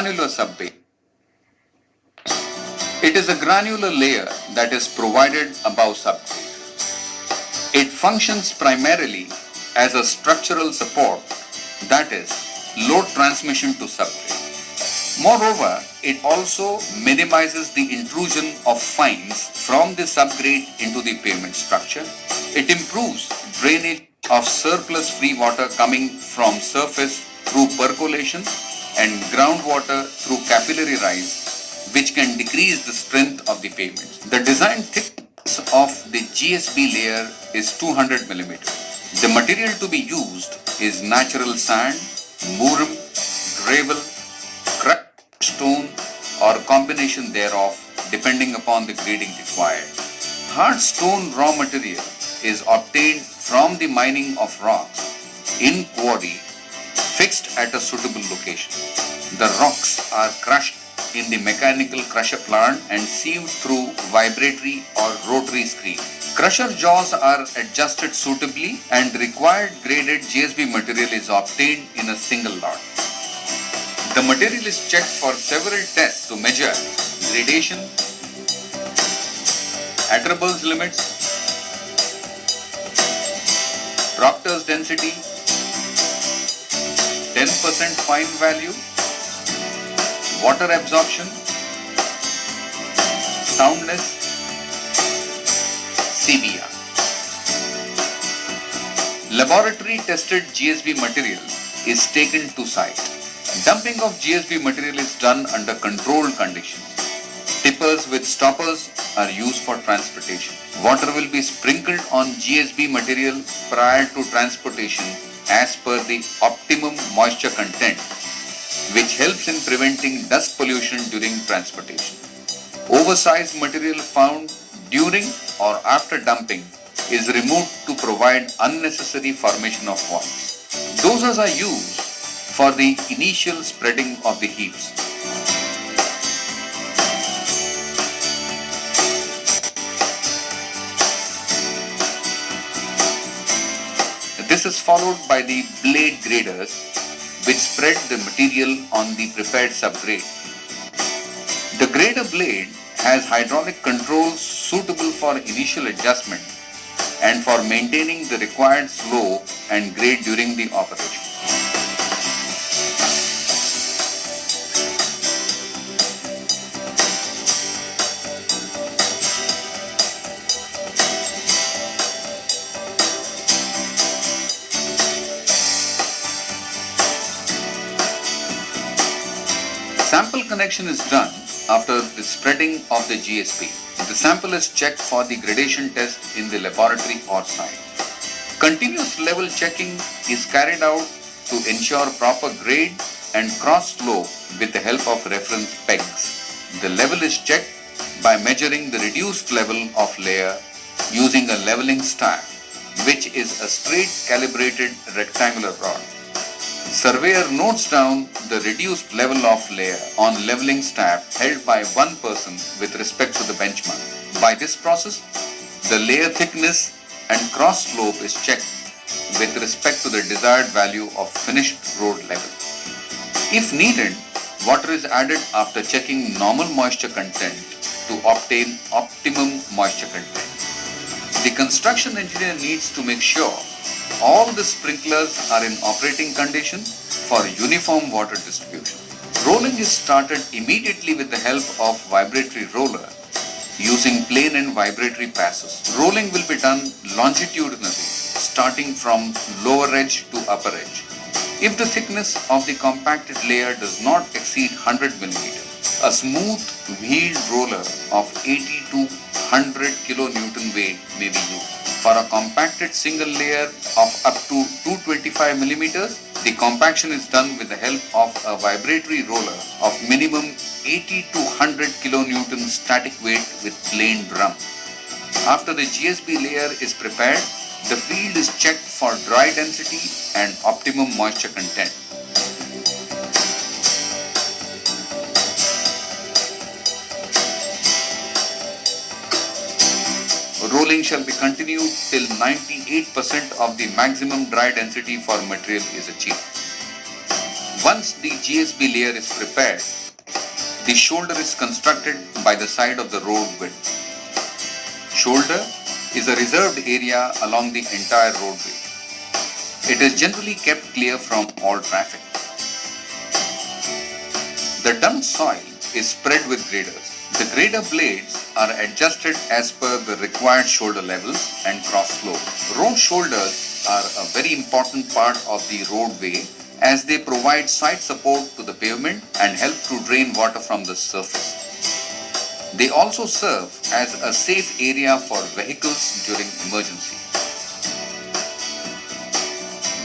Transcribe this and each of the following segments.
Granular subbase. It is a granular layer that is provided above subgrade. It functions primarily as a structural support, that is, load transmission to subgrade. Moreover, it also minimizes the intrusion of fines from the subgrade into the pavement structure. It improves drainage of surplus free water coming from surface through percolation and groundwater through capillary rise, which can decrease the strength of the pavement. The design thickness of the GSB layer is 200 mm. The material to be used is natural sand, muram, gravel, crushed stone or combination thereof depending upon the grading required. Hard stone raw material is obtained from the mining of rocks in quarry fixed at a suitable location. The rocks are crushed in the mechanical crusher plant and sieved through vibratory or rotary screen. Crusher jaws are adjusted suitably and required graded GSB material is obtained in a single lot. The material is checked for several tests to measure gradation, Atterbell's limits, Proctor's density, 10% fine value, water absorption, soundness, CBR. Laboratory tested GSB material is taken to site. Dumping of GSB material is done under controlled conditions. Tippers with stoppers are used for transportation. Water will be sprinkled on GSB material prior to transportation as per the optimum moisture content, which helps in preventing dust pollution during transportation. Oversized material found during or after dumping is removed to provide unnecessary formation of voids. Dozers are used for the initial spreading of the heaps. This is followed by the blade graders, which spread the material on the prepared subgrade. The grader blade has hydraulic controls suitable for initial adjustment and for maintaining the required slope and grade during the operation. Sample connection is done after the spreading of the GSB. The sample is checked for the gradation test in the laboratory or site. Continuous level checking is carried out to ensure proper grade and cross flow with the help of reference pegs. The level is checked by measuring the reduced level of layer using a leveling staff, which is a straight calibrated rectangular rod. Surveyor notes down the reduced level of layer on leveling staff held by one person with respect to the benchmark. By this process, the layer thickness and cross slope is checked with respect to the desired value of finished road level. If needed, water is added after checking normal moisture content to obtain optimum moisture content. The construction engineer needs to make sure all the sprinklers are in operating condition for uniform water distribution. Rolling is started immediately with the help of vibratory roller using plane and vibratory passes. Rolling will be done longitudinally, starting from lower edge to upper edge. If the thickness of the compacted layer does not exceed 100 mm, a smooth wheeled roller of 80 to 100 kN weight may be used. For a compacted single layer of up to 225 mm, the compaction is done with the help of a vibratory roller of minimum 80 to 100 kN static weight with plain drum. After the GSB layer is prepared, the field is checked for dry density and optimum moisture content. Rolling shall be continued till 98% of the maximum dry density for material is achieved. Once the GSB layer is prepared, the shoulder is constructed by the side of the road width. Shoulder is a reserved area along the entire roadway. It is generally kept clear from all traffic. The dumped soil is spread with graders. The grader blades are adjusted as per the required shoulder levels and cross flow. Road shoulders are a very important part of the roadway as they provide side support to the pavement and help to drain water from the surface. They also serve as a safe area for vehicles during emergency.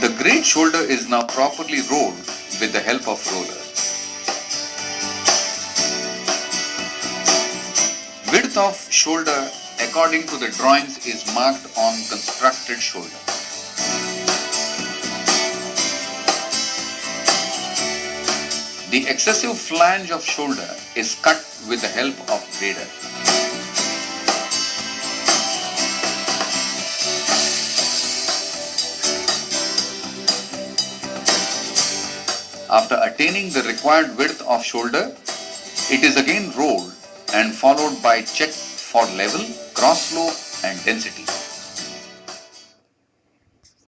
The grade shoulder is now properly rolled with the help of rollers. Width of shoulder according to the drawings is marked on constructed shoulder. The excessive flange of shoulder is cut with the help of grader. After attaining the required width of shoulder, it is again rolled and followed by check for level, cross flow and density.